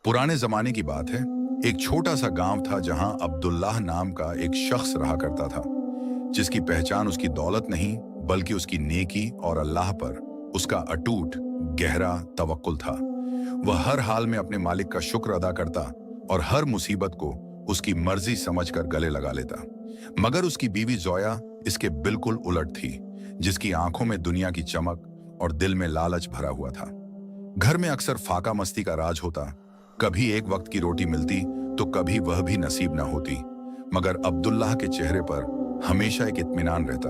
पुराने जमाने की बात है। एक छोटा सा गांव था जहां अब्दुल्लाह नाम का एक शख्स रहा करता था, जिसकी पहचान उसकी दौलत नहीं बल्कि उसकी नेकी और अल्लाह पर उसका अटूट गहरा तवक्कुल था। वह हर हाल में अपने मालिक का शुक्र अदा करता और हर मुसीबत को उसकी मर्जी समझकर गले लगा लेता। मगर उसकी बीवी जोया इसके बिल्कुल उलट थी, जिसकी आंखों में दुनिया की चमक और दिल में लालच भरा हुआ था। घर में अक्सर फाका मस्ती का राज होता। कभी एक वक्त की रोटी मिलती तो कभी वह भी नसीब न होती, मगर अब्दुल्लाह के चेहरे पर हमेशा एक इत्मीनान रहता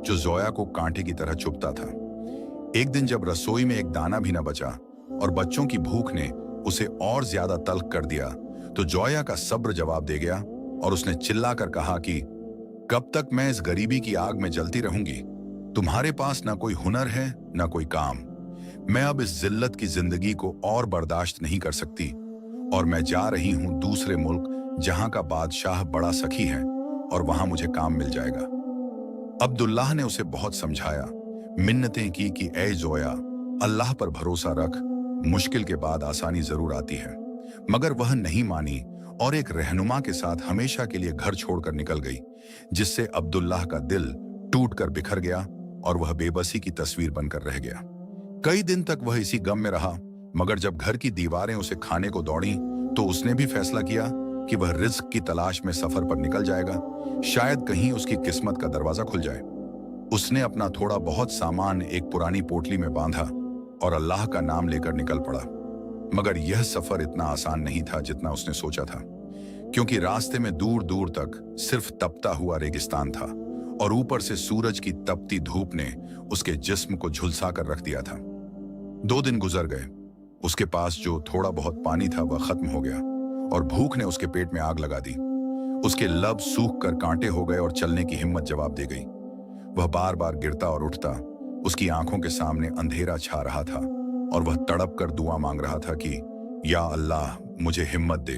जो जोया को कांटे की तरह चुभता था। एक दिन जब रसोई में एक दाना भी न बचा और बच्चों की भूख ने उसे और ज्यादा तल्ख कर दिया, तो जोया का सब्र जवाब दे गया और उसने चिल्लाकर कहा कि कब तक मैं इस गरीबी की आग में जलती रहूंगी? तुम्हारे पास ना कोई हुनर है ना कोई काम। मैं अब इस जिल्लत की जिंदगी को और बर्दाश्त नहीं कर सकती और मैं जा रही हूं दूसरे मुल्क जहां का बादशाह बड़ा सखी है और वहां मुझे काम मिल जाएगा। अब्दुल्लाह ने उसे बहुत समझाया, मिन्नतें की कि ऐ जोया, अल्लाह पर भरोसा रख, मुश्किल के बाद आसानी जरूर आती है। मगर वह नहीं मानी और एक रहनुमा के साथ हमेशा के लिए घर छोड़कर निकल गई, जिससे अब्दुल्लाह का दिल टूटकर बिखर गया और वह बेबसी की तस्वीर बनकर रह गया। कई दिन तक वह इसी गम में रहा, मगर जब घर की दीवारें उसे खाने को दौड़ी तो उसने भी फैसला किया कि वह रिज्क की तलाश में सफर पर निकल जाएगा। शायद कहीं उसकी किस्मत का दरवाजा खुल जाए। उसने अपना थोड़ा बहुत सामान एक पुरानी पोटली में बांधा और अल्लाह का नाम लेकर निकल पड़ा। मगर यह सफर इतना आसान नहीं था जितना उसने सोचा था, क्योंकि रास्ते में दूर दूर तक सिर्फ तपता हुआ रेगिस्तान था और ऊपर से सूरज की तपती धूप ने उसके जिस्म को झुलसा कर रख दिया था। 2 दिन गुजर गए। उसके पास जो थोड़ा बहुत पानी था वह खत्म हो गया और भूख ने उसके पेट में आग लगा दी। उसके लब सूख कर कांटे हो गए और चलने की हिम्मत जवाब दे गई। वह बार बार गिरता और उठता। उसकी आंखों के सामने अंधेरा छा रहा था और वह तड़प कर दुआ मांग रहा था कि या अल्लाह, मुझे हिम्मत दे।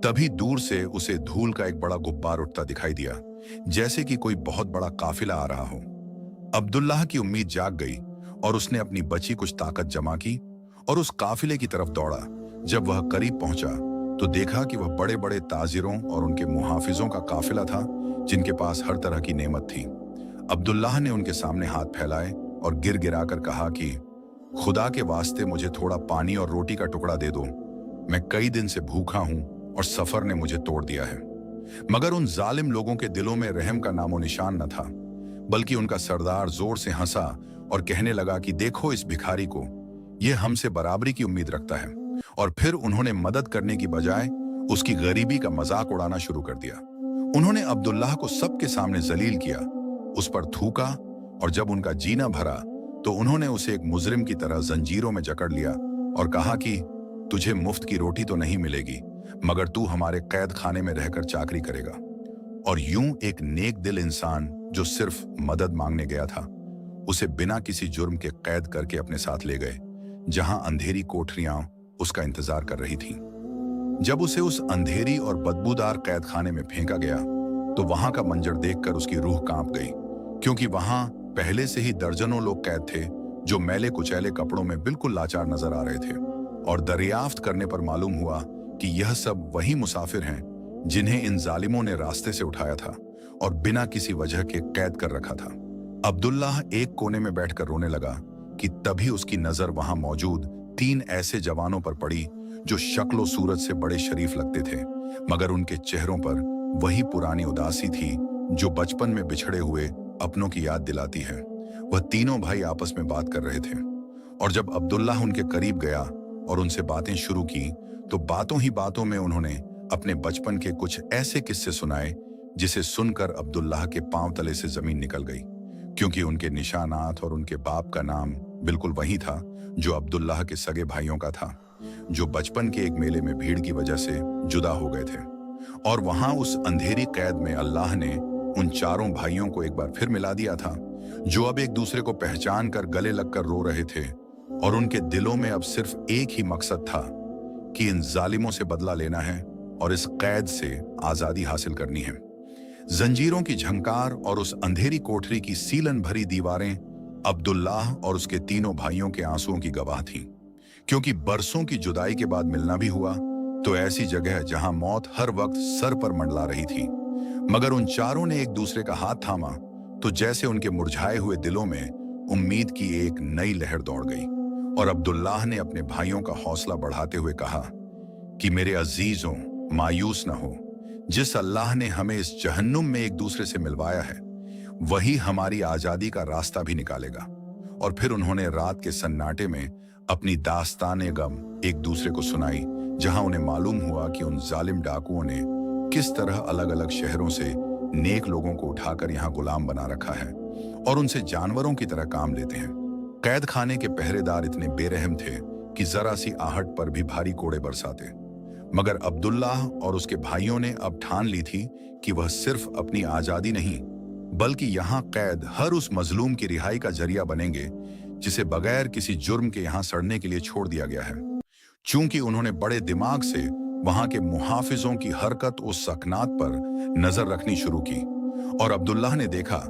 तभी दूर से उसे धूल का एक बड़ा गुब्बार उठता दिखाई दिया, जैसे कि कोई बहुत बड़ा काफिला आ रहा हो। अब्दुल्लाह की उम्मीद जाग गई और उसने अपनी बची कुछ ताकत जमा की और उस काफिले की तरफ दौड़ा। जब वह करीब पहुंचा तो देखा कि वह बड़े बड़े ताजिरों और उनके मुहाफिजों का काफिला था, जिनके पास हर तरह की नेमत थी। अब्दुल्लाह ने उनके सामने हाथ फैलाए और गिर गिरा कर कहा कि खुदा के वास्ते मुझे थोड़ा पानी और रोटी का टुकड़ा दे दो। मैं कई दिन से भूखा हूं और सफर ने मुझे तोड़ दिया है। मगर उन जालिम लोगों के दिलों में रहम का नामो निशान न था, बल्कि उनका सरदार जोर से हंसा और कहने लगा कि देखो इस भिखारी को, यह हमसे बराबरी की उम्मीद रखता है। और फिर उन्होंने मदद करने की बजाय उसकी गरीबी का मजाक उड़ाना शुरू कर दिया। उन्होंने अब्दुल्लाह को सबके सामने जलील किया, उस पर थूका और जब उनका जीना भरा तो उन्होंने उसे एक मुजरिम की तरह जंजीरों में जकड़ लिया और कहा कि तुझे मुफ्त की रोटी तो नहीं मिलेगी, मगर तू हमारे कैद खाने में रहकर चाकरी करेगा। और यूं एक नेक दिल इंसान जो सिर्फ मदद मांगने गया था, उसे बिना किसी जुर्म के कैद करके अपने साथ ले गए, जहां अंधेरी कोठरियां उसका इंतजार कर रही थीं। जब उसे उस अंधेरी और बदबूदार कैद खाने में फेंका गया तो वहां का मंजर देखकर उसकी रूह कांप गई, क्योंकि वहां पहले से ही दर्जनों लोग कैद थे जो मैले कुचैले कपड़ों में बिल्कुल लाचार नजर आ रहे थे। और दरियाफ्त करने पर मालूम हुआ कि यह सब वही मुसाफिर हैं जिन्हें इन जालिमों ने रास्ते से उठाया था और बिना किसी वजह के कैद कर रखा था। अब्दुल्लाह एक कोने में बैठकर रोने लगा कि तभी उसकी नजर वहां मौजूद 3 ऐसे जवानों पर पड़ी जो शक्लो सूरत से बड़े शरीफ लगते थे, मगर उनके चेहरों पर वही पुरानी उदासी थी जो बचपन में बिछड़े हुए अपनों की याद दिलाती है। वह तीनों भाई आपस में बात कर रहे थे और जब अब्दुल्लाह उनके करीब गया और उनसे बातें शुरू की तो बातों ही बातों में उन्होंने अपने बचपन के कुछ ऐसे किस्से सुनाए जिसे सुनकर अब्दुल्लाह के पांव तले से जमीन निकल गई, क्योंकि उनके निशानात और उनके बाप का नाम बिल्कुल वही था जो अब्दुल्लाह के सगे भाइयों का था, जो बचपन के एक मेले में भीड़ की वजह से जुदा हो गए थे। और वहां उस अंधेरी कैद में अल्लाह ने उन चारों भाइयों को एक बार फिर मिला दिया था, जो अब एक दूसरे को पहचान कर गले लगकर रो रहे थे और उनके दिलों में अब सिर्फ एक ही मकसद था कि इन जालिमों से बदला लेना है और इस कैद से आजादी हासिल करनी है। जंजीरों की झंकार और उस अंधेरी कोठरी की सीलन भरी दीवारें अब्दुल्लाह और उसके तीनों भाइयों के आंसुओं की गवाह थीं, क्योंकि बरसों की जुदाई के बाद मिलना भी हुआ तो ऐसी जगह जहां मौत हर वक्त सर पर मंडला रही थी। मगर उन चारों ने एक दूसरे का हाथ थामा तो जैसे उनके मुरझाए हुए दिलों में उम्मीद की एक नई लहर दौड़ गई। और अब्दुल्लाह ने अपने भाइयों का हौसला बढ़ाते हुए कहा कि मेरे अजीजों, मायूस न हो। जिस अल्लाह ने हमें इस जहन्नुम में एक दूसरे से मिलवाया है, वही हमारी आजादी का रास्ता भी निकालेगा। और फिर उन्होंने रात के सन्नाटे में अपनी दास्ताने गम एक दूसरे को सुनाई, जहां उन्हें मालूम हुआ कि उन जालिम डाकुओं ने किस तरह अलग अलग शहरों से नेक लोगों को उठाकर यहाँ गुलाम बना रखा है और उनसे जानवरों की तरह काम लेते हैं। कैद खाने के पहरेदार इतने बेरहम थे कि जरा सी आहट पर भी भारी कोड़े बरसाते। मगर अब्दुल्लाह और उसके भाइयों ने अब ठान ली थी कि वह सिर्फ अपनी आजादी नहीं, बल्कि यहाँ कैद हर उस मजलूम की रिहाई का जरिया बनेंगे जिसे बगैर किसी जुर्म के यहाँ सड़ने के लिए छोड़ दिया गया है। चूंकि उन्होंने बड़े दिमाग से वहां के मुहाफिजों की हरकत उस सकनात पर नजर रखनी शुरू की, और अब्दुल्लाह ने देखा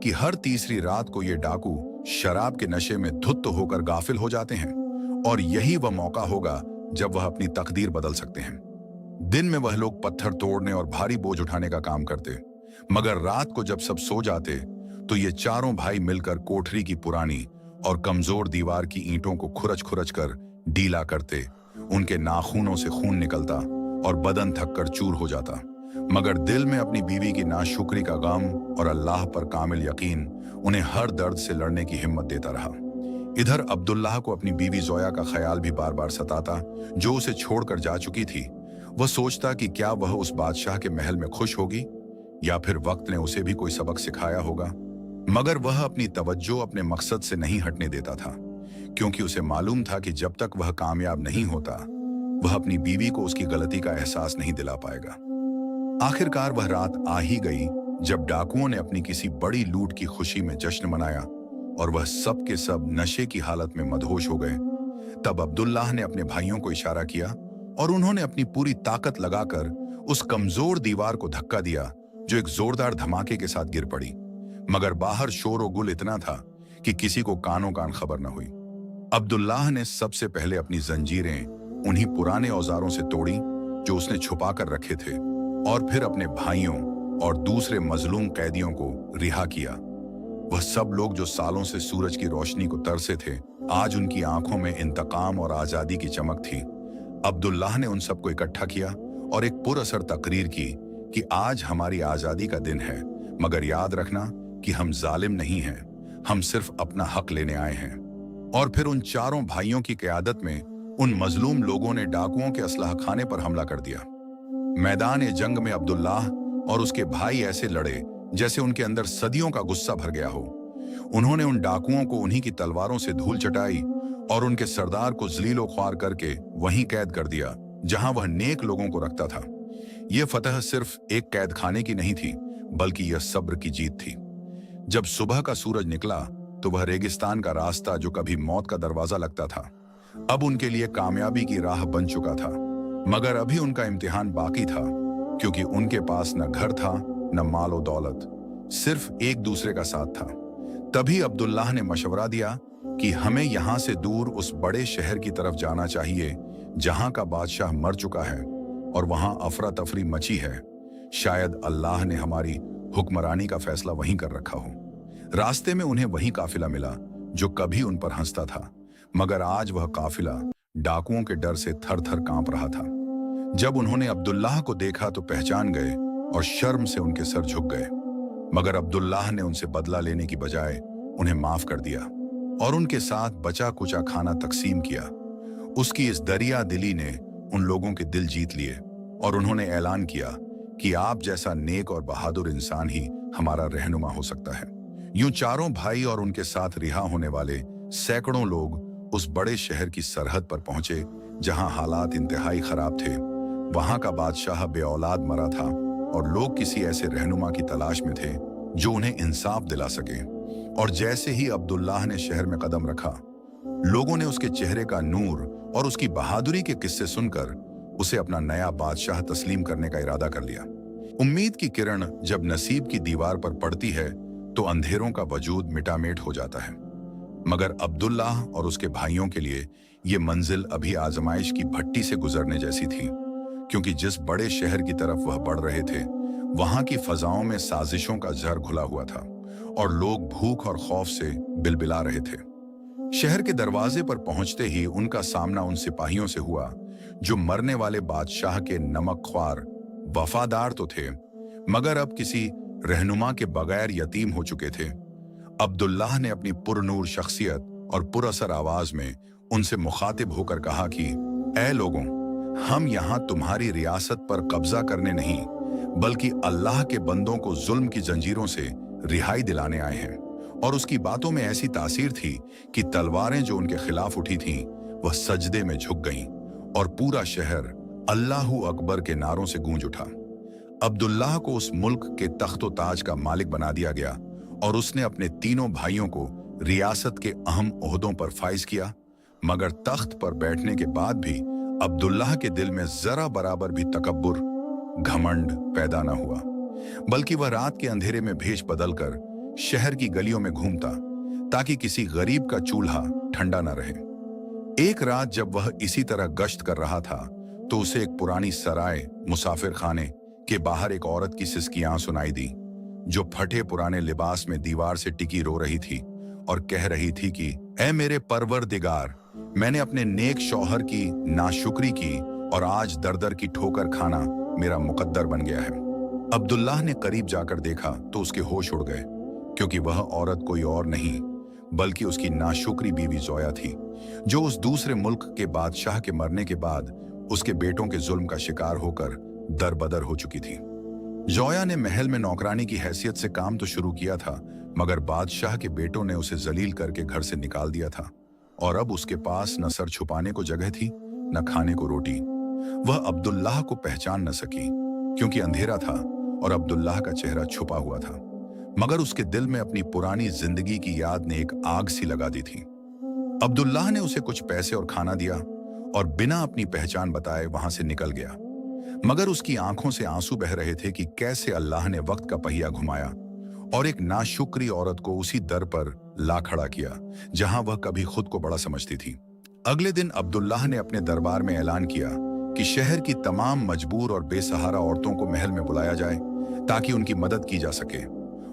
कि हर तीसरी रात को ये डाकू शराब के नशे में धुत होकर गाफिल हो जाते हैं, और यही वह मौका होगा जब वह अपनी तकदीर बदल सकते हैं। दिन में वह लोग पत्थर तोड़ने और भारी बोझ उठाने का काम करते, मगर रात को जब सब सो जाते तो ये चारों भाई मिलकर कोठरी की पुरानी और कमजोर दीवार की ईंटों को खुरच खुरच कर ढीला करते। उनके नाखूनों से खून निकलता और बदन थक कर चूर हो जाता, मगर दिल में अपनी बीवी की नाशुक्री का गम और अल्लाह पर कामिल यकीन उन्हें हर दर्द से लड़ने की हिम्मत देता रहा। इधर अब्दुल्लाह को अपनी बीवी जोया का ख्याल भी बार बार सताता, जो उसे छोड़कर जा चुकी थी। वह सोचता कि क्या वह उस बादशाह के महल में खुश होगी, या फिर वक्त ने उसे भी कोई सबक सिखाया होगा। मगर वह अपनी तवज्जो अपने मकसद से नहीं हटने देता था, क्योंकि उसे मालूम था कि जब तक वह कामयाब नहीं होता, वह अपनी बीवी को उसकी गलती का एहसास नहीं दिला पाएगा। आखिरकार वह रात आ ही गई जब डाकुओं ने अपनी किसी बड़ी लूट की खुशी में जश्न मनाया और वह सब के सब नशे की हालत में मदहोश हो गए। तब अब्दुल्लाह ने अपने भाइयों को इशारा किया और उन्होंने अपनी पूरी ताकत लगाकर उस कमजोर दीवार को धक्का दिया, जो एक जोरदार धमाके के साथ गिर पड़ी। मगर बाहर शोर और गुल इतना था कि किसी को कानों कान खबर न हुई। अब्दुल्लाह ने सबसे पहले अपनी जंजीरें उन्हीं पुराने औजारों से तोड़ी जो उसने छुपा कर रखे थे, और फिर अपने भाइयों और दूसरे मजलूम कैदियों को रिहा किया। वह सब लोग जो सालों से सूरज की रोशनी को तरसे थे, आज उनकी आंखों में इंतकाम और आजादी की चमक थी। अब्दुल्लाह ने उन सबको इकट्ठा किया और एक पुरअसर तकरीर की कि आज हमारी आजादी का दिन है, मगर याद रखना कि हम जालिम नहीं हैं, हम सिर्फ अपना हक लेने आए हैं। और फिर उन चारों भाइयों की क़यादत में उन मजलूम लोगों ने डाकुओं के असलहा खाने पर हमला कर दिया। मैदान जंग में अब्दुल्लाह और उसके भाई ऐसे लड़े जैसे उनके अंदर सदियों का गुस्सा भर गया हो। उन्होंने उन डाकुओं को उन्हीं की तलवारों से धूल चटाई और उनके सरदार को जलीलो ख्वार करके वहीं कैद कर दिया जहां वह नेक लोगों को रखता था। यह फतह सिर्फ एक कैद खाने की नहीं थी, बल्कि यह सब्र की जीत थी। जब सुबह का सूरज निकला तो वह रेगिस्तान का रास्ता, जो कभी मौत का दरवाजा लगता था, अब उनके लिए कामयाबी की राह बन चुका था। मगर अभी उनका इम्तिहान बाकी था, क्योंकि उनके पास न घर था न माल और दौलत, सिर्फ एक दूसरे का साथ था। तभी अब्दुल्लाह ने मशवरा दिया कि हमें यहां से दूर उस बड़े शहर की तरफ जाना चाहिए जहां का बादशाह मर चुका है और वहां अफरा तफरी मची है। शायद अल्लाह ने हमारी हुक्मरानी का फैसला वहीं कर रखा हो। रास्ते में उन्हें वही काफिला मिला जो कभी उन पर हंसता था, मगर आज वह काफिला डाकुओं के डर से थर थर कांप रहा था। जब उन्होंने अब्दुल्लाह को देखा तो पहचान गए और शर्म से उनके सर झुक गए, मगर अब्दुल्लाह ने उनसे बदला लेने की बजाय उन्हें माफ कर दिया और उनके साथ बचा कुचा खाना तकसीम किया। उसकी इस दरिया दिली ने उन लोगों के दिल जीत लिए और उन्होंने ऐलान किया कि आप जैसा नेक और बहादुर इंसान ही हमारा रहनुमा हो सकता है। यूं चारों भाई और उनके साथ रिहा होने वाले सैकड़ों लोग उस बड़े शहर की सरहद पर पहुंचे जहां हालात इंतहाई खराब थे। वहां का बादशाह बेऔलाद मरा था और लोग किसी ऐसे रहनुमा की तलाश में थे जो उन्हें इंसाफ दिला सके। और जैसे ही अब्दुल्लाह ने शहर में कदम रखा, लोगों ने उसके चेहरे का नूर और उसकी बहादुरी के किस्से सुनकर उसे अपना नया बादशाह तस्लीम करने का इरादा कर लिया। उम्मीद की किरण जब नसीब की दीवार पर पड़ती है तो अंधेरों का वजूद मिटामेट हो जाता है। मगर अब्दुल्लाह और उसके भाइयों के लिए ये मंजिल अभी आजमाइश की भट्टी से गुजरने जैसी थी। क्योंकि जिस बड़े शहर की तरफ वह बढ़ रहे थे वहां की फजाओं में साजिशों का जहर घुला हुआ था और लोग भूख और खौफ से बिलबिला रहे थे। शहर के दरवाजे पर पहुंचते ही उनका सामना उन सिपाहियों से हुआ जो मरने वाले बादशाह के नमकख्वार वफादार तो थे मगर अब किसी रहनुमा के बगैर यतीम हो चुके थे। अब्दुल्लाह ने अपनी पुरनूर शख्सियत और पुरअसर आवाज में उनसे मुखातिब होकर कहा कि ऐ लोगों, हम यहां तुम्हारी रियासत पर कब्जा करने नहीं बल्कि अल्लाह के बंदों को जुल्म की जंजीरों से रिहाई दिलाने आए हैं। और उसकी बातों में ऐसी तासीर थी कि तलवारें जो उनके खिलाफ उठी थीं वह सजदे में झुक गईं और पूरा शहर अल्लाहू अकबर के नारों से गूंज उठा। अब्दुल्लाह को उस मुल्क के तख्तो ताज का मालिक बना दिया गया और उसने अपने तीनों भाइयों को रियासत के अहम ओहदों पर फाइज किया। मगर तख्त पर बैठने के बाद भी अब्दुल्लाह के दिल में जरा बराबर भी तकब्बुर, घमंड पैदा न हुआ, बल्कि वह रात के अंधेरे में भेष बदलकर शहर की गलियों में घूमता ताकि किसी गरीब का चूल्हा ठंडा न रहे। एक रात जब वह इसी तरह गश्त कर रहा था तो उसे एक पुरानी सराय मुसाफिर खाने के बाहर एक औरत की सिसकियां सुनाई दी जो फटे पुराने लिबास में दीवार से टिकी रो रही थी और कह रही थी कि ऐ मेरे परवरदिगार, मैंने अपने नेक शौहर की नाशुक्री की और आज दर दर की ठोकर खाना मेरा मुकद्दर बन गया है। अब्दुल्लाह ने करीब जाकर देखा तो उसके होश उड़ गए, क्योंकि वह औरत कोई और नहीं बल्कि उसकी नाशुक्री बीवी जोया थी, जो उस दूसरे मुल्क के बादशाह के मरने के बाद उसके बेटों के जुल्म का शिकार होकर दरबदर हो चुकी थी। जोया ने महल में नौकरानी की हैसियत से काम तो शुरू किया था, मगर बादशाह के बेटों ने उसे जलील करके घर से निकाल दिया था और अब उसके पास न सर छुपाने को जगह थी न खाने को रोटी। वह अब्दुल्लाह को पहचान न सकी क्योंकि अंधेरा था और अब्दुल्लाह का चेहरा छुपा हुआ था, मगर उसके दिल में अपनी पुरानी जिंदगी की याद ने एक आग सी लगा दी थी। अब्दुल्लाह ने उसे कुछ पैसे और खाना दिया और बिना अपनी पहचान बताए वहां से निकल गया, मगर उसकी आंखों से आंसू बह रहे थे कि कैसे अल्लाह ने वक्त का पहिया घुमाया और एक नाशुक्री औरत को उसी दर पर ला खड़ा किया जहां वह कभी खुद को बड़ा समझती थी। अगले दिन अब्दुल्लाह ने अपने दरबार में ऐलान किया कि शहर की तमाम मजबूर और बेसहारा औरतों को महल में बुलाया जाए ताकि उनकी मदद की जा सके,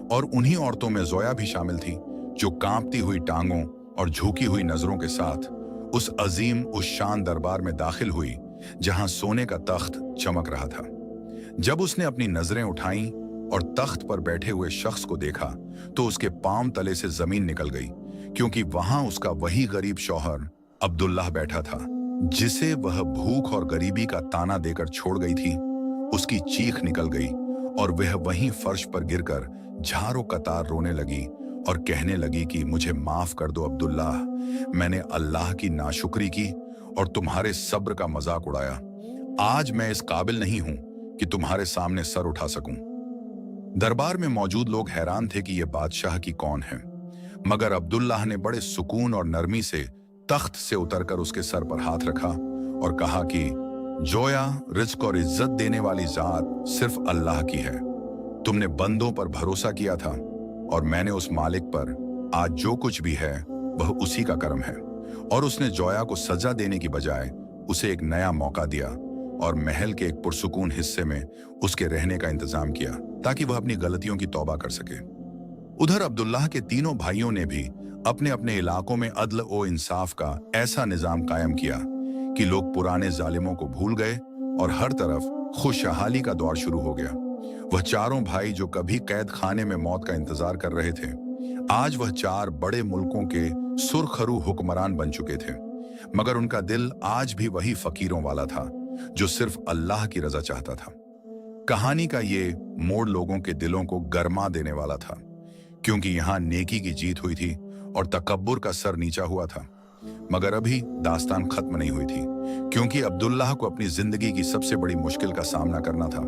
और उन्हीं औरतों में जोया भी शामिल थी जो कांपती हुई टांगों और झुकी हुई नजरों के साथ उस अजीम उस शान दरबार में दाखिल हुई जहां सोने का तख्त चमक रहा था। जब उसने अपनी नजरें उठाईं और तख्त पर बैठे हुए शख्स को देखा तो उसके पांव तले से जमीन निकल गई, क्योंकि वहां उसका वही गरीब शौहर अब्दुल्लाह बैठा था जिसे वह भूख और गरीबी का ताना देकर छोड़ गई थी। उसकी चीख निकल गई और वह वहीं फर्श पर गिरकर झारों कतार रोने लगी और कहने लगी कि मुझे माफ कर दो अब्दुल्लाह, मैंने अल्लाह की नाशुक्री की और तुम्हारे सब्र का मजाक उड़ाया। आज मैं इस काबिल नहीं हूं कि तुम्हारे सामने सर उठा सकूं। दरबार में मौजूद लोग हैरान थे कि यह बादशाह की कौन है, मगर अब्दुल्लाह ने बड़े सुकून और नरमी से तख्त से उतरकर उसके सर पर हाथ रखा और कहा कि जोया, रिज्क और इज्जत देने वाली जात सिर्फ अल्लाह की है। तुमने बंदों पर भरोसा किया था और मैंने उस मालिक पर आज जो कुछ भी है वह उसी का कर्म है। और उसने जोया को सजा देने की बजाय उसे एक नया मौका दिया और महल के एक पुरसुकून हिस्से में उसके रहने का इंतजाम किया ताकि वह अपनी गलतियों की तौबा कर सके। उधर अब्दुल्लाह के तीनों भाइयों ने भी अपने अपने इलाकों में अदल ओ इंसाफ का ऐसा निजाम कायम किया कि लोग पुराने जालिमों को भूल गए और हर तरफ खुशहाली का दौर शुरू हो गया। वह चारों भाई जो कभी कैद खाने में मौत का इंतजार कर रहे थे, आज वह चार बड़े मुल्कों के सुरखरू हुक्मरान बन चुके थे, मगर उनका दिल आज भी वही फकीरों वाला था जो सिर्फ अल्लाह की रजा चाहता था। कहानी का ये मोड़ लोगों के दिलों को गरमा देने वाला था, क्योंकि यहाँ नेकी की जीत हुई थी और तकब्बुर का सर नीचा हुआ था। मगर अभी दास्तान खत्म नहीं हुई थी, क्योंकि अब्दुल्लाह को अपनी जिंदगी की सबसे बड़ी मुश्किल का सामना करना था,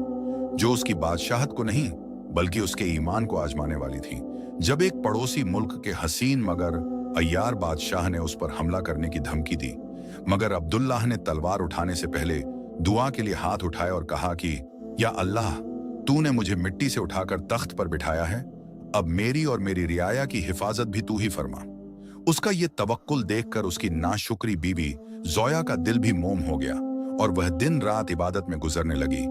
जो उसकी बादशाहत को नहीं बल्कि उसके ईमान को आजमाने वाली थी। जब एक पड़ोसी मुल्क के हसीन मगर अय्यार बादशाह ने उस पर हमला करने की धमकी दी, मगर अब्दुल्लाह ने तलवार उठाने से पहले दुआ के लिए हाथ उठाए और कहा कि या अल्लाह, तूने मुझे मिट्टी से उठाकर तख्त पर बिठाया है, अब मेरी और मेरी रियाया की हिफाजत भी तू ही फरमा। उसका ये तवक्कुल देखकर उसकी नाशुक्री बीवी जोया का दिल भी मोम हो गया और वह दिन रात इबादत में गुजरने लगी।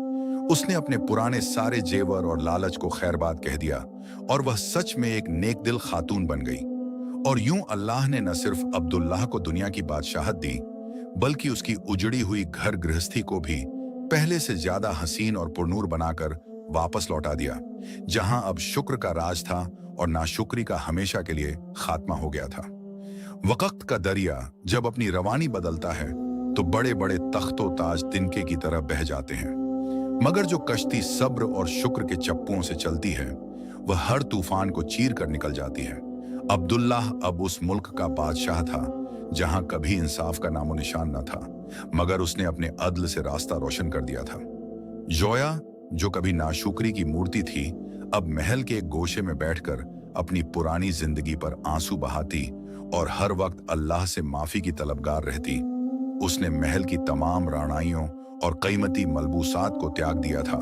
उसने अपने पुराने सारे जेवर और लालच को खैरबाद कह दिया और वह सच में एक नेक दिल खातून बन गई। और यूं अल्लाह ने न सिर्फ अब्दुल्लाह को दुनिया की बादशाहत दी, बल्कि उसकी उजड़ी हुई घर गृहस्थी को भी पहले से ज्यादा हसीन और पुरनूर बनाकर वापस लौटा दिया, जहां अब शुक्र का राज था और नाशुक्री का हमेशा के लिए खात्मा हो गया था। वक्त का दरिया जब अपनी रवानी बदलता है तो बड़े बड़े तख्तो ताज तिनके की तरह बह जाते हैं, मगर जो कश्ती सब्र और शुक्र के चप्पुओं से चलती है वह हर तूफान को चीर कर निकल जाती है। अब्दुल्लाह अब उस मुल्क का बादशाह था जहां कभी इंसाफ का नामो निशान न था, मगर उसने अपने अदल से रास्ता रोशन कर दिया था। जोया, जो कभी नाशुक्री की मूर्ति थी, अब महल के एक गोशे में बैठकर अपनी पुरानी जिंदगी पर आंसू बहाती और हर वक्त अल्लाह से माफी की तलबगार रहती। उसने महल की तमाम राणाइयों और कीमती मलबूसात को त्याग दिया था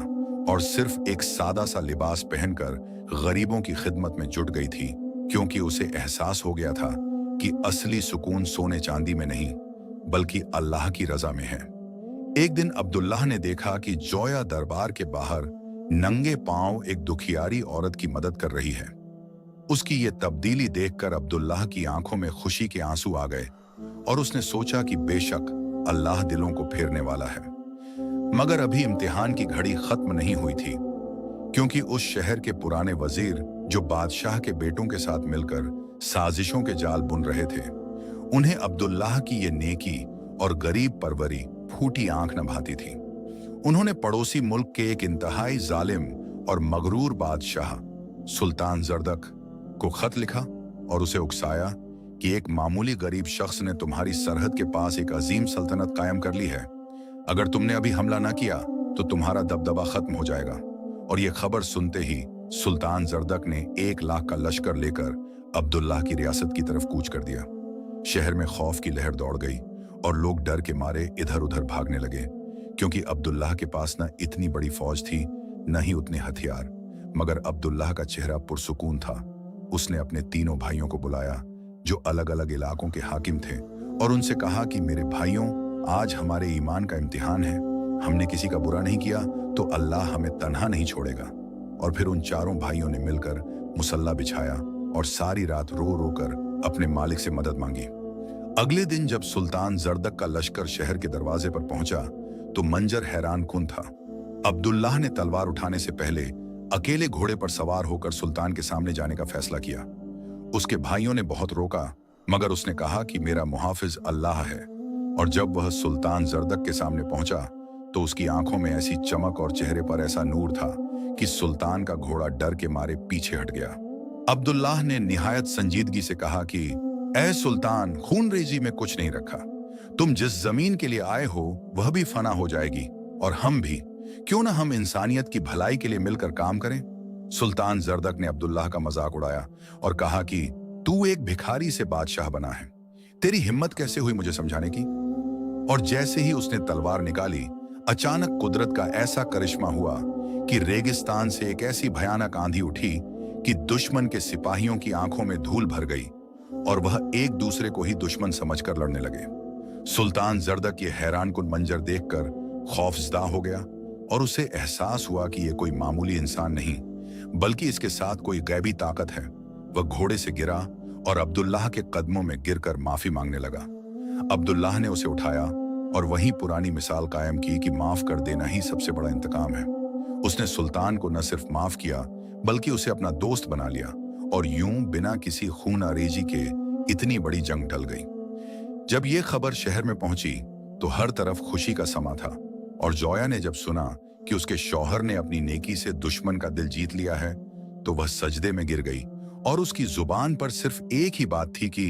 और सिर्फ एक सादा सा लिबास पहनकर गरीबों की खिदमत में जुट गई थी, क्योंकि उसे एहसास हो गया था कि असली सुकून सोने चांदी में नहीं बल्कि अल्लाह की रजा में है। एक दिन अब्दुल्लाह ने देखा कि जोया दरबार के बाहर नंगे पांव एक दुखियारी औरत की मदद कर रही है। उसकी ये तब्दीली देखकर अब्दुल्लाह की आंखों में खुशी के आंसू आ गए और उसने सोचा कि बेशक अल्लाह दिलों को फेरने वाला है। मगर अभी इम्तिहान की घड़ी खत्म नहीं हुई थी, क्योंकि उस शहर के पुराने वजीर जो बादशाह के बेटों के साथ मिलकर साजिशों के जाल बुन रहे थे, उन्हें अब्दुल्लाह की ये नेकी और गरीब परवरी फूटी आंख न भाती थी। उन्होंने पड़ोसी मुल्क के एक इंतहाई जालिम और मगरूर बादशाह सुल्तान जरदक को खत लिखा और उसे उकसाया कि एक मामूली गरीब शख्स ने तुम्हारी सरहद के पास एक अजीम सल्तनत कायम कर ली है। अगर तुमने अभी हमला ना किया तो तुम्हारा दबदबा खत्म हो जाएगा। और ये खबर सुनते ही सुल्तान जरदक ने 1 लाख का लश्कर लेकर अब्दुल्लाह की रियासत की तरफ कूच कर दिया। शहर में खौफ की लहर दौड़ गई और लोग डर के मारे इधर उधर भागने लगे, क्योंकि अब्दुल्लाह के पास न इतनी बड़ी फौज थी न ही उतने हथियार। मगर अब्दुल्लाह का चेहरा पुरसुकून था। उसने अपने तीनों भाइयों को बुलाया जो अलग अलग इलाकों के हाकिम थे और उनसे कहा कि मेरे भाइयों, आज हमारे ईमान का इम्तिहान है। हमने किसी का बुरा नहीं किया तो अल्लाह हमें तन्हा नहीं छोड़ेगा। और फिर उन चारों भाइयों ने मिलकर मुसल्ला बिछाया और सारी रात रो रो कर अपने मालिक से मदद मांगी। अगले दिन जब सुल्तान जरदक का लश्कर शहर के दरवाजे पर पहुंचा तो मंजर हैरान कुन था। अब्दुल्लाह ने तलवार उठाने से पहले अकेले घोड़े पर सवार होकर सुल्तान के सामने जाने का फैसला किया। उसके भाइयों ने बहुत रोका, मगर उसने कहा कि मेरा मुहाफिज अल्लाह है। और जब वह सुल्तान जरदक के सामने पहुंचा तो उसकी आंखों में ऐसी चमक और चेहरे पर ऐसा नूर था कि सुल्तान का घोड़ा डर के मारे पीछे हट गया। अब्दुल्लाह ने निहायत संजीदगी से कहा कि ऐ सुल्तान, खूनरेजी में कुछ नहीं रखा। तुम जिस जमीन के लिए आए हो वह भी फना हो जाएगी और हम भी। क्यों ना हम इंसानियत की भलाई के लिए मिलकर काम करें। सुल्तान जरदक ने अब्दुल्लाह का मजाक उड़ाया और कहा कि तू एक भिखारी से बादशाह बना है, तेरी हिम्मत कैसे हुई मुझे समझाने की। और जैसे ही उसने तलवार निकाली, अचानक कुदरत का ऐसा करिश्मा हुआ कि रेगिस्तान से एक ऐसी भयानक आंधी उठी कि दुश्मन के सिपाहियों की आंखों में धूल भर गई और वह एक दूसरे को ही दुश्मन समझकर लड़ने लगे। सुल्तान जरदक ये हैरानकुन मंजर देखकर खौफजदा हो गया और उसे एहसास हुआ कि यह कोई मामूली इंसान नहीं बल्कि इसके साथ कोई गैबी ताकत है। वह घोड़े से गिरा और अब्दुल्लाह के कदमों में गिरकर माफी मांगने लगा। अब्दुल्लाह ने उसे उठाया और वही पुरानी मिसाल कायम की कि माफ कर देना ही सबसे बड़ा इंतकाम है। उसने सुल्तान को न सिर्फ माफ किया बल्कि उसे अपना दोस्त बना लिया और यूं बिना किसी खून आरेजी के इतनी बड़ी जंग टल गई। जब यह खबर शहर में पहुंची तो हर तरफ खुशी का समा था और जोया ने जब सुना कि उसके शौहर ने अपनी नेकी से दुश्मन का दिल जीत लिया है तो वह सजदे में गिर गई और उसकी जुबान पर सिर्फ एक ही बात थी कि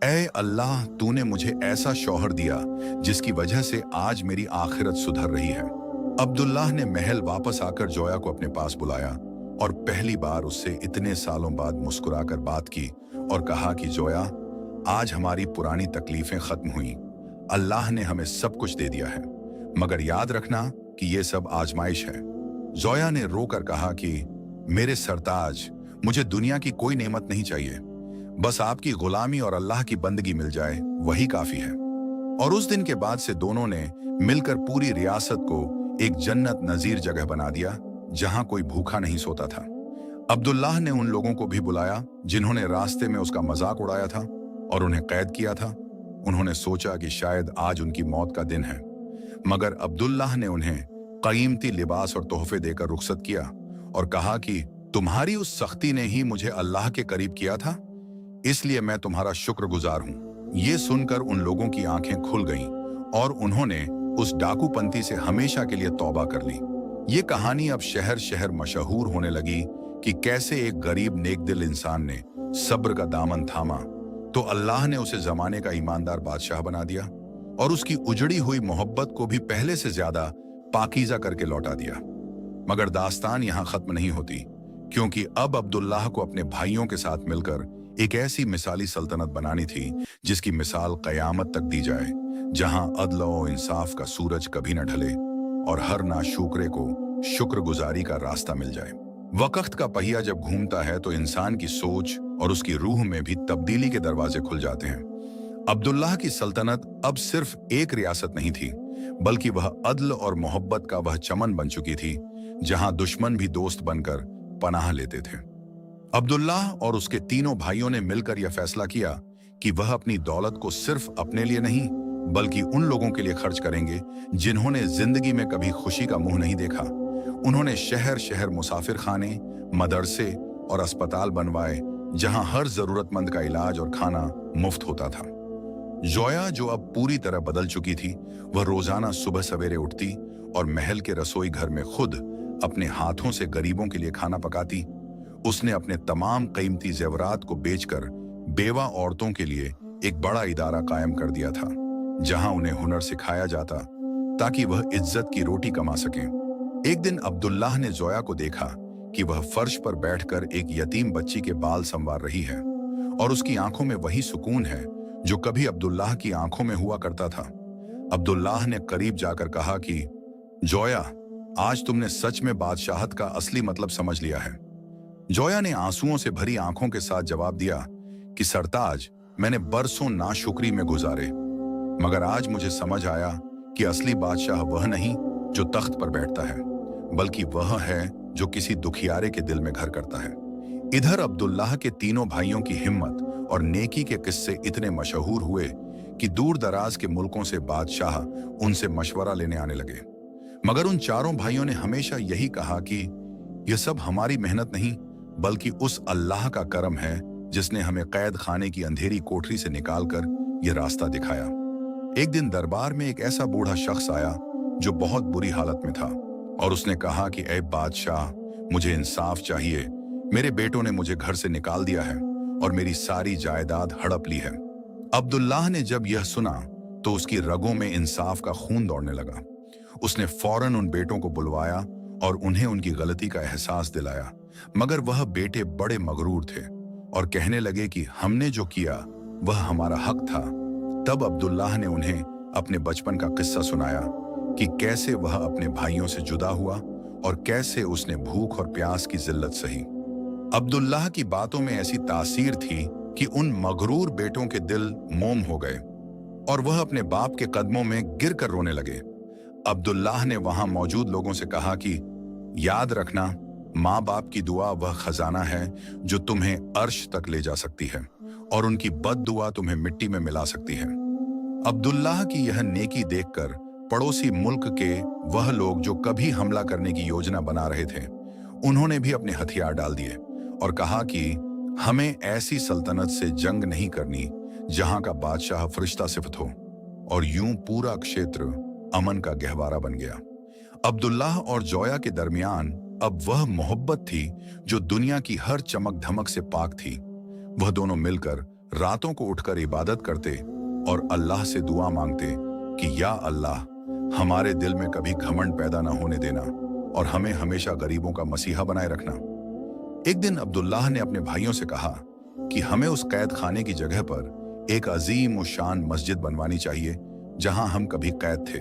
ऐ अल्लाह, तूने मुझे ऐसा शौहर दिया जिसकी वजह से आज मेरी आखिरत सुधर रही है। अब्दुल्लाह ने महल वापस आकर जोया को अपने पास बुलाया और पहली बार उससे इतने सालों बाद मुस्कुराकर बात की और कहा कि जोया, आज हमारी पुरानी तकलीफें खत्म हुई। अल्लाह ने हमें सब कुछ दे दिया है, मगर याद रखना कि ये सब आजमाइश है। जोया ने रोकर कहा कि मेरे सरताज, मुझे दुनिया की कोई नेमत नहीं चाहिए, बस आपकी गुलामी और अल्लाह की बंदगी मिल जाए वही काफी है। और उस दिन के बाद से दोनों ने मिलकर पूरी रियासत को एक जन्नत नजीर जगह बना दिया जहां कोई भूखा नहीं सोता था। अब्दुल्लाह ने उन लोगों को भी बुलाया जिन्होंने रास्ते में उसका मजाक उड़ाया था और उन्हें कैद किया था। उन्होंने सोचा कि शायद आज उनकी मौत का दिन है, मगर अब्दुल्लाह ने उन्हें कीमती लिबास और तोहफे देकर रुखसत किया और कहा कि तुम्हारी उस सख्ती ने ही मुझे अल्लाह के करीब किया था, इसलिए मैं तुम्हारा शुक्रगुजार हूं। ये सुनकर उन लोगों की आंखें खुल गईं और उन्होंने उस डाकूपंथी से हमेशा के लिए तौबा कर ली। ये कहानी अब शहर शहर मशहूर होने लगी कि कैसे एक गरीब नेकदिल इंसान ने सब्र का दामन थामा तो अल्लाह ने उसे जमाने का ईमानदार बादशाह बना दिया और उसकी उजड़ी हुई मोहब्बत को भी पहले से ज्यादा पाकीज़ा करके लौटा दिया। मगर दास्तान यहां खत्म नहीं होती, क्योंकि अब अब्दुल्लाह को अपने भाइयों के साथ मिलकर एक ऐसी मिसाली सल्तनत बनानी थी जिसकी मिसाल कयामत तक दी जाए, जहां अदल और इंसाफ का सूरज कभी न ढले और हर नाशुक्रे को शुक्रगुजारी का रास्ता मिल जाए। वक्त का पहिया जब घूमता है तो इंसान की सोच और उसकी रूह में भी तब्दीली के दरवाजे खुल जाते हैं। अब्दुल्लाह की सल्तनत अब सिर्फ एक रियासत नहीं थी, बल्कि वह अदल और मोहब्बत का वह चमन बन चुकी थी जहां दुश्मन भी दोस्त बनकर पनाह लेते थे। अब्दुल्लाह और उसके तीनों भाइयों ने मिलकर यह फैसला किया कि वह अपनी दौलत को सिर्फ अपने लिए नहीं बल्कि उन लोगों के लिए खर्च करेंगे जिन्होंने जिंदगी में कभी खुशी का मुंह नहीं देखा। उन्होंने शहर शहर मुसाफिर खाने, मदरसे और अस्पताल बनवाए जहां हर जरूरतमंद का इलाज और खाना मुफ्त होता था। जोया, जो अब पूरी तरह बदल चुकी थी, वह रोजाना सुबह सवेरे उठती और महल के रसोई घर में खुद अपने हाथों से गरीबों के लिए खाना पकाती। उसने अपने तमाम कीमती जेवरात को बेचकर बेवा औरतों के लिए एक बड़ा इदारा कायम कर दिया था, जहां उन्हें हुनर सिखाया जाता ताकि वह इज्जत की रोटी कमा सकें। एक दिन अब्दुल्लाह ने जोया को देखा कि वह फर्श पर बैठकर एक यतीम बच्ची के बाल संवार रही है और उसकी आंखों में वही सुकून है जो कभी अब्दुल्लाह की आंखों में हुआ करता था। अब्दुल्लाह ने करीब जाकर कहा कि जोया, आज तुमने सच में बादशाहत का असली मतलब समझ लिया है। जोया ने आंसुओं से भरी आंखों के साथ जवाब दिया कि सरताज, मैंने बरसों नाशुक्री में गुजारे, मगर आज मुझे समझ आया कि असली बादशाह वह नहीं जो तख्त पर बैठता है, बल्कि वह है जो किसी दुखियारे के दिल में घर करता है। इधर अब्दुल्लाह के तीनों भाइयों की हिम्मत और नेकी के किस्से इतने मशहूर हुए कि दूर दराज के मुल्कों से बादशाह उनसे मशवरा लेने आने लगे। मगर उन चारों भाइयों ने हमेशा यही कहा कि यह सब हमारी मेहनत नहीं बल्कि उस अल्लाह का करम है जिसने हमें कैद खाने की अंधेरी कोठरी से निकालकर यह रास्ता दिखाया। एक दिन दरबार में एक ऐसा बूढ़ा शख्स आया जो बहुत बुरी हालत में था और उसने कहा कि ऐ बादशाह, मुझे इंसाफ चाहिए। मेरे बेटों ने मुझे घर से निकाल दिया है और मेरी सारी जायदाद हड़प ली है। अब्दुल्लाह ने जब यह सुना तो उसकी रगों में इंसाफ का खून दौड़ने लगा। उसने फौरन उन बेटों को बुलवाया और उन्हें उनकी गलती का एहसास दिलाया, मगर वह बेटे बड़े मगरूर थे और कहने लगे कि हमने जो किया वह हमारा हक था। तब अब्दुल्लाह ने उन्हें अपने बचपन का किस्सा सुनाया कि कैसे वह अपने भाइयों से जुदा हुआ और कैसे उसने भूख और प्यास की जिल्लत सही। अब्दुल्लाह की बातों में ऐसी तासीर थी कि उन मगरूर बेटों के दिल मोम हो गए और वह अपने बाप के कदमों में गिर कर रोने लगे। अब्दुल्लाह ने वहां मौजूद लोगों से कहा कि याद रखना, माँ बाप की दुआ वह खजाना है जो तुम्हें अर्श तक ले जा सकती है और उनकी बद दुआ तुम्हें मिट्टी में मिला सकती है। अब्दुल्लाह की यह नेकी देखकर पड़ोसी मुल्क के वह लोग जो कभी हमला करने की योजना बना रहे थे, उन्होंने भी अपने हथियार डाल दिए और कहा कि हमें ऐसी सल्तनत से जंग नहीं करनी जहां का बादशाह फरिश्ता सिफत हो। और यूं पूरा क्षेत्र अमन का गहवारा बन गया। अब्दुल्लाह और जोया के दरमियान अब वह मोहब्बत थी जो दुनिया की हर चमक धमक से पाक थी। वह दोनों मिलकर रातों को उठकर इबादत करते और अल्लाह से दुआ मांगते कि या अल्लाह, हमारे दिल में कभी घमंड पैदा न होने देना और हमें हमेशा गरीबों का मसीहा बनाए रखना। एक दिन अब्दुल्लाह ने अपने भाइयों से कहा कि हमें उस कैद खाने की जगह पर एक अजीम व शान मस्जिद बनवानी चाहिए जहां हम कभी कैद थे,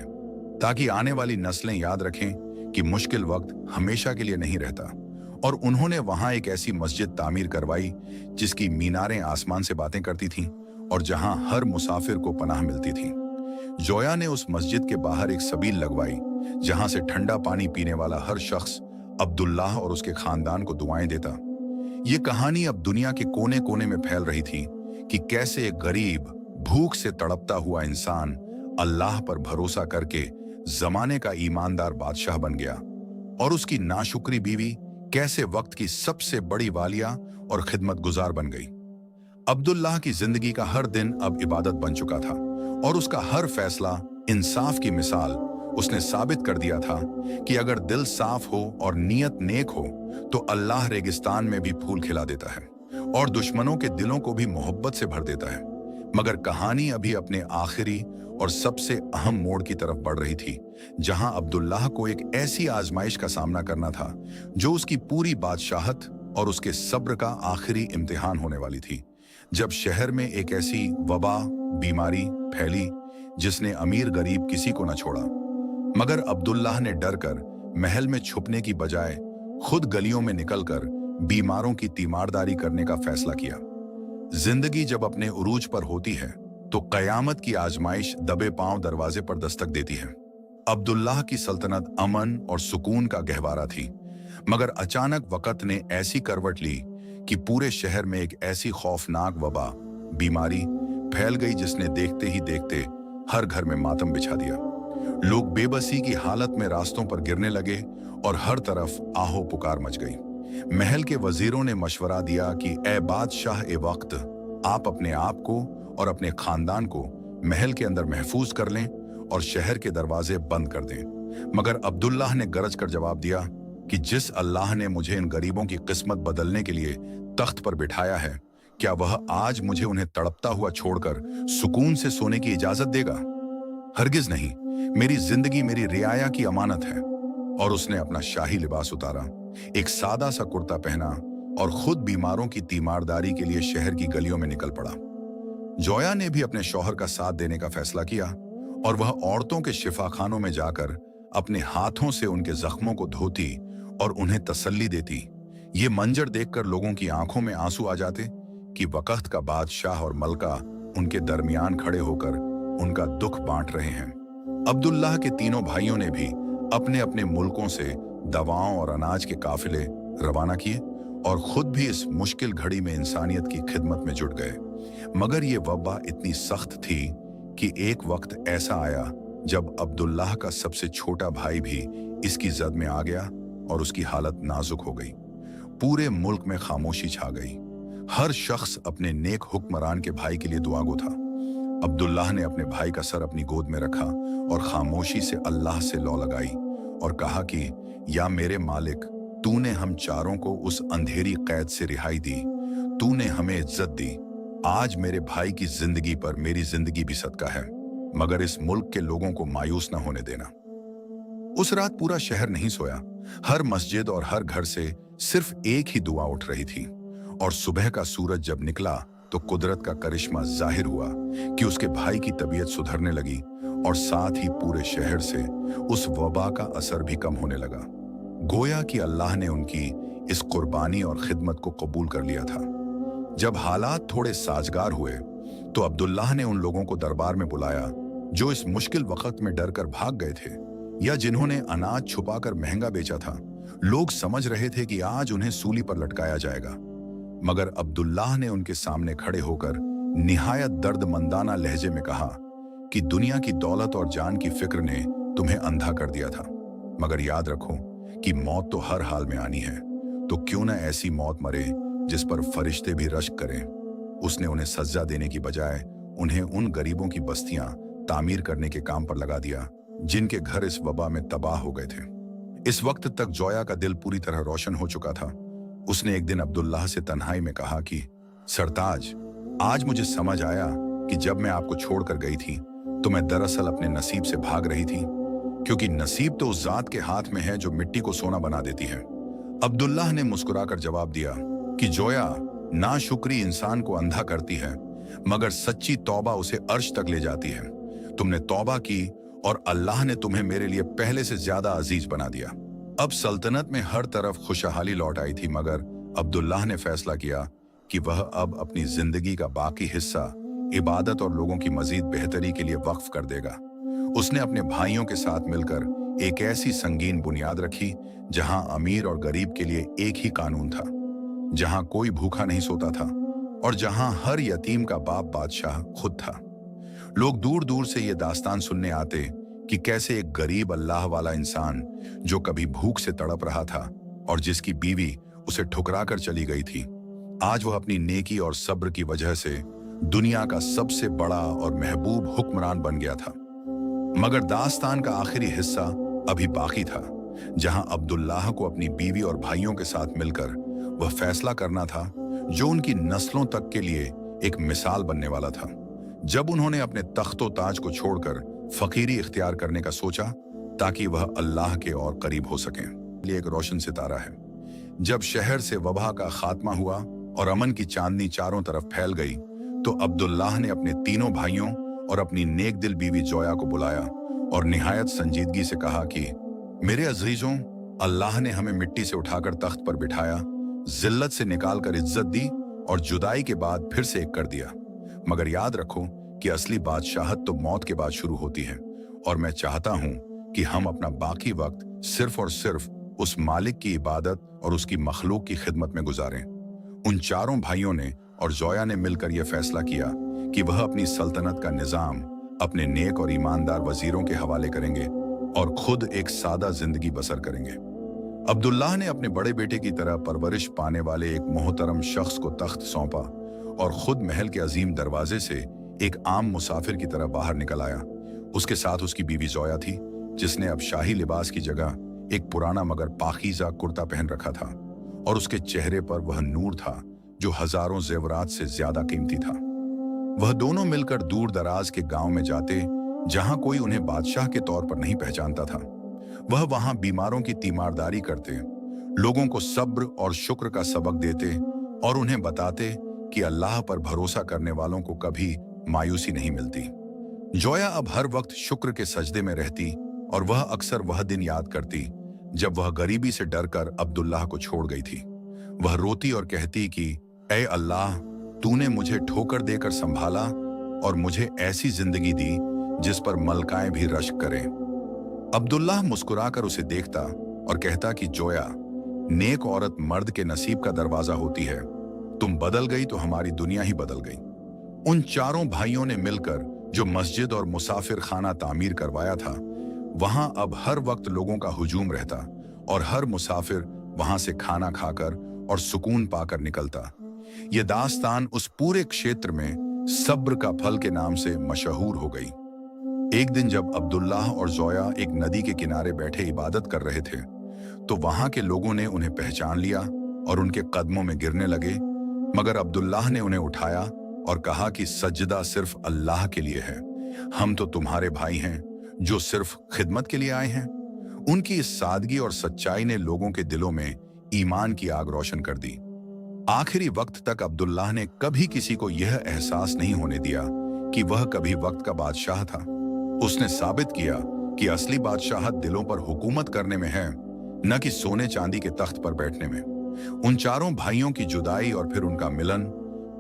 ताकि आने वाली नस्लें याद रखें कि मुश्किल वक्त हमेशा के लिए नहीं रहता। और उन्होंने वहां एक ऐसी मस्जिद तामीर करवाई जिसकी मीनारें आसमान से बातें करती थीं और जहां हर मुसाफिर को पनाह मिलती थी। जोया ने उस मस्जिद के बाहर एक सबील लगवाई जहां से ठंडा पानी पीने वाला हर शख्स अब्दुल्लाह और उसके खानदान को दुआएं देता। ये कहानी अब दुनिया के कोने कोने में फैल रही थी कि कैसे एक गरीब, भूख से तड़पता हुआ इंसान अल्लाह पर भरोसा करके जमाने का ईमानदार बादशाह बन गया, और उसकी नाशुक्री बीवी कैसे वक्त की सबसे बड़ी वालिया और खिदमतगुजार बन गई। अब्दुल्लाह की जिंदगी का हर दिन अब इबादत बन चुका था, और उसका हर फैसला इंसाफ की मिसाल। उसने साबित कर दिया था कि अगर दिल साफ हो और नीयत नेक हो तो अल्लाह रेगिस्तान में भी फूल खिला देता है और दुश्मनों के दिलों को भी मोहब्बत से भर देता है। मगर कहानी अभी अपने आखिरी और सबसे अहम मोड़ की तरफ बढ़ रही थी, जहां अब्दुल्लाह को एक ऐसी आजमाइश का सामना करना था जो उसकी पूरी बादशाहत और उसके सब्र का आखिरी इम्तिहान होने वाली थी। जब शहर में एक ऐसी वबा, बीमारी फैली जिसने अमीर गरीब किसी को न छोड़ा, मगर अब्दुल्लाह ने डरकर महल में छुपने की बजाय खुद गलियों में निकलकर बीमारों की तीमारदारी करने का फैसला किया। जिंदगी जब अपने उरूज पर होती है तो कयामत की आजमाइश दबे पांव दरवाजे पर दस्तक देती है। अब्दुल्लाह की सल्तनत अमन और सुकून का गहवारा थी, मगर अचानक वक्त ने ऐसी करवट ली कि पूरे शहर में एक ऐसी खौफनाक वबा, बीमारी फैल गई जिसने देखते ही देखते हर घर में मातम बिछा दिया। लोग बेबसी की हालत में रास्तों पर गिरने लगे और हर तरफ आहो पुकार मच गई। महल के वजीरों ने मशवरा दिया कि ए बादशाह ए वक्त, आप अपने आप को और अपने खानदान को महल के अंदर महफूज कर लें और शहर के दरवाजे बंद कर दें। मगर अब्दुल्लाह ने गरज कर जवाब दिया कि जिस अल्लाह ने मुझे इन गरीबों की किस्मत बदलने के लिए तख्त पर बिठाया है, क्या वह आज मुझे उन्हें तड़पता हुआ छोड़कर सुकून से सोने की इजाजत देगा? हरगिज नहीं। मेरी जिंदगी मेरी रियाया की अमानत है। और उसने अपना शाही लिबास उतारा, एक सादा सा कुर्ता पहना और खुद बीमारों की तीमारदारी के लिए शहर की गलियों में निकल पड़ा। जोया ने भी अपने शौहर का साथ देने का फैसला किया और वह औरतों के शिफाखानों में जाकर अपने हाथों से उनके जख्मों को धोती और उन्हें तसल्ली देती। ये मंजर देखकर लोगों की आंखों में आंसू आ जाते कि वक्त का बादशाह और मलका उनके दरमियान खड़े होकर उनका दुख बांट रहे हैं। अब्दुल्लाह के तीनों भाइयों ने भी अपने अपने मुल्कों से दवाओं और अनाज के काफिले रवाना किए और खुद भी इस मुश्किल घड़ी में इंसानियत की खिदमत में जुट गए। मगर ये वबा इतनी सख्त थी कि एक वक्त ऐसा आया जब अब्दुल्लाह का सबसे छोटा भाई भी इसकी जद में आ गया और उसकी हालत नाजुक हो गई। पूरे मुल्क में खामोशी छा गई। हर शख्स अपने नेक हुक्मरान के भाई के लिए दुआगो था। अब्दुल्लाह ने अपने भाई का सर अपनी गोद में रखा और खामोशी से अल्लाह से लौ लगाई और कहा कि या मेरे मालिक, तूने हम चारों को उस अंधेरी कैद से रिहाई दी, तूने हमें इज्जत दी। आज मेरे भाई की जिंदगी पर मेरी जिंदगी भी सदका है, मगर इस मुल्क के लोगों को मायूस न होने देना। उस रात पूरा शहर नहीं सोया। हर मस्जिद और हर घर से सिर्फ एक ही दुआ उठ रही थी, और सुबह का सूरज जब निकला तो कुदरत का करिश्मा जाहिर हुआ कि उसके भाई की तबीयत सुधरने लगी और साथ ही पूरे शहर से उस वबा का असर भी कम होने लगा। गोया कि अल्लाह ने उनकी इस कुर्बानी और खिदमत को कबूल कर लिया था। जब हालात थोड़े साजगार हुए तो अब्दुल्लाह ने उन लोगों को दरबार में बुलाया जो इस मुश्किल वक्त में डर कर भाग गए थे या जिन्होंने अनाज छुपाकर महंगा बेचा था। लोग समझ रहे थे कि आज उन्हें सूली पर लटकाया जाएगा, मगर अब्दुल्लाह ने उनके सामने खड़े होकर निहायत दर्दमंदाना लहजे में कहा कि दुनिया की दौलत और जान की फिक्र ने तुम्हें अंधा कर दिया था, मगर याद रखो कि मौत तो हर हाल में आनी है, तो क्यों न ऐसी मौत मरे जिस पर फरिश्ते भी रश्क करें। उसने उन्हें सज्जा देने की बजाय उन्हें उन गरीबों की बस्तियां तामीर करने के काम पर लगा दिया जिनके घर इस वबा में तबाह हो गए थे। इस वक्त तक जोया का दिल पूरी तरह रोशन हो चुका था। उसने एक दिन अब्दुल्लाह से तन्हाई में कहा कि सरताज, आज मुझे समझ आया कि जब मैं आपको छोड़कर गई थी तो मैं दरअसल अपने नसीब से भाग रही थी, क्योंकि नसीब तो उस जात के हाथ में है जो मिट्टी को सोना बना देती है। अब्दुल्लाह ने मुस्कुराकर जवाब दिया कि जोया, नाशुक्री इंसान को अंधा करती है, मगर सच्ची तौबा उसे अर्श तक ले जाती है। तुमने तौबा की और अल्लाह ने तुम्हें मेरे लिए पहले से ज्यादा अजीज बना दिया। अब सल्तनत में हर तरफ खुशहाली लौट आई थी, मगर अब्दुल्लाह ने फैसला किया कि वह अब अपनी जिंदगी का बाकी हिस्सा इबादत और लोगों की मजीद बेहतरी के लिए वक्फ कर देगा। उसने अपने भाइयों के साथ मिलकर एक ऐसी संगीन बुनियाद रखी जहां अमीर और गरीब के लिए एक ही कानून था, जहां कोई भूखा नहीं सोता था और जहां हर यतीम का बाप बादशाह खुद था। लोग दूर दूर से ये दास्तान सुनने आते कि कैसे एक गरीब अल्लाह वाला इंसान जो कभी भूख से तड़प रहा था और जिसकी बीवी उसे ठुकरा कर चली गई थी, आज वह अपनी नेकी और सब्र की वजह से दुनिया का सबसे बड़ा और महबूब हुक्मरान बन गया था। मगर दास्तान का आखिरी हिस्सा अभी बाकी था, जहां अब्दुल्लाह को अपनी बीवी और भाइयों के साथ मिलकर वह फैसला करना था जो उनकी नस्लों तक के लिए एक मिसाल बनने वाला था। जब उन्होंने अपने तख्तो ताज को छोड़कर फकीरी इख्तियार करने का सोचा ताकि वह अल्लाह के और करीब हो सकें, लिए एक रोशन सितारा है। जब शहर से वबा का खात्मा हुआ और अमन की चांदनी चारों तरफ फैल गई, तो अब्दुल्लाह ने अपने तीनों भाइयों और अपनी नेक दिल बीवी जोया को बुलाया और निहायत संजीदगी से कहा कि मेरे अजीजों, अल्लाह ने हमें मिट्टी से उठाकर तख्त पर बिठाया, जिल्लत से निकालकर इज्जत दी और जुदाई के बाद फिर से एक कर दिया। मगर याद रखो कि असली बादशाहत तो मौत के बाद शुरू होती है और मैं चाहता हूं कि हम अपना बाकी वक्त सिर्फ और सिर्फ उस मालिक की इबादत और उसकी मखलूक की खिदमत में गुजारें। उन चारों भाइयों ने और जोया ने मिलकर यह फैसला किया कि वह अपनी सल्तनत का निजाम अपने नेक और ईमानदार वजीरों के हवाले करेंगे और खुद एक सादा जिंदगी बसर करेंगे। अब्दुल्लाह ने अपने बड़े बेटे की तरह परवरिश पाने वाले एक मोहतरम शख्स को तख्त सौंपा और खुद महल के अजीम दरवाजे से एक आम मुसाफिर की तरह बाहर निकल आया। उसके साथ उसकी बीवी जोया थी, जिसने अब शाही लिबास की जगह एक पुराना मगर पाकीज़ा कुर्ता पहन रखा था और उसके चेहरे पर वह नूर था जो हजारों जेवरात से ज्यादा कीमती था। वह दोनों मिलकर दूर दराज के गांव में जाते जहां कोई उन्हें बादशाह के तौर पर नहीं पहचानता था। वह वहां बीमारों की तीमारदारी करते, लोगों को सब्र और शुक्र का सबक देते और उन्हें बताते कि अल्लाह पर भरोसा करने वालों को कभी मायूसी नहीं मिलती। जोया अब हर वक्त शुक्र के सजदे में रहती और वह अक्सर वह दिन याद करती जब वह गरीबी से डरकर अब्दुल्लाह को छोड़ गई थी। वह रोती और कहती कि ऐ अल्लाह, तूने मुझे ठोकर देकर संभाला और मुझे ऐसी जिंदगी दी जिस पर मलकाएं भी रश्क करें। अब्दुल्लाह मुस्कुराकर उसे देखता और कहता कि जोया, नेक औरत मर्द के नसीब का दरवाजा होती है, तुम बदल गई तो हमारी दुनिया ही बदल गई। उन चारों भाइयों ने मिलकर जो मस्जिद और मुसाफिर खाना तामीर करवाया था, वहां अब हर वक्त लोगों का हुजूम रहता और हर मुसाफिर वहां से खाना खाकर और सुकून पाकर निकलता। यह दास्तान उस पूरे क्षेत्र में सब्र का फल के नाम से मशहूर हो गई। एक दिन जब अब्दुल्लाह और जोया एक नदी के किनारे बैठे इबादत कर रहे थे, तो वहां के लोगों ने उन्हें पहचान लिया और उनके कदमों में गिरने लगे। मगर अब्दुल्लाह ने उन्हें उठाया और कहा कि सजदा सिर्फ अल्लाह के लिए है, हम तो तुम्हारे भाई हैं जो सिर्फ खिदमत के लिए आए हैं। उनकी इस सादगी और सच्चाई ने लोगों के दिलों में ईमान की आग रोशन कर दी। आखिरी वक्त तक अब्दुल्लाह ने कभी किसी को यह एहसास नहीं होने दिया कि वह कभी वक्त का बादशाह था। उसने साबित किया कि असली बादशाहत दिलों पर हुकूमत करने में है, न कि सोने चांदी के तख्त पर बैठने में। उन चारों भाइयों की जुदाई और फिर उनका मिलन,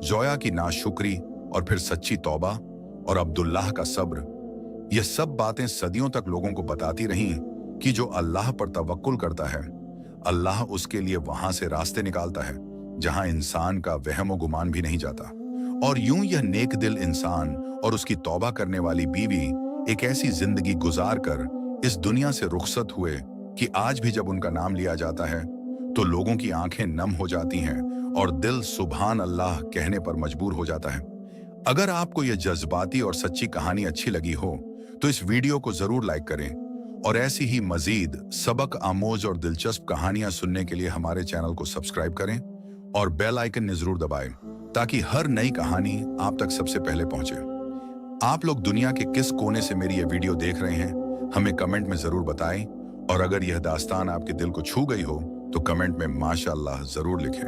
जोया की नाशुक्री और फिर सच्ची तौबा और अब्दुल्लाह का सब्र, यह सब बातें सदियों तक लोगों को बताती रहीं कि जो अल्लाह पर तवक्कुल करता है, अल्लाह उसके लिए वहां से रास्ते निकालता है जहां इंसान का वहम गुमान भी नहीं जाता। और यूं यह नेक दिल इंसान और उसकी तौबा करने वाली बीवी एक ऐसी जिंदगी गुजार कर इस दुनिया से रुखसत हुए कि आज भी जब उनका नाम लिया जाता है तो लोगों की आंखें नम हो जाती हैं और दिल सुभान अल्लाह कहने पर मजबूर हो जाता है। अगर आपको यह जज्बाती और सच्ची कहानी अच्छी लगी हो तो इस वीडियो को जरूर लाइक करें और ऐसी ही मजीद सबक आमोज और दिलचस्प कहानियां सुनने के लिए हमारे चैनल को सब्सक्राइब करें और बेल आइकन ने जरूर दबाएं ताकि हर नई कहानी आप तक सबसे पहले पहुंचे। आप लोग दुनिया के किस कोने से मेरी यह वीडियो देख रहे हैं, हमें कमेंट में जरूर बताएं और अगर यह दास्तान आपके दिल को छू गई हो तो कमेंट में माशाअल्लाह जरूर लिखें।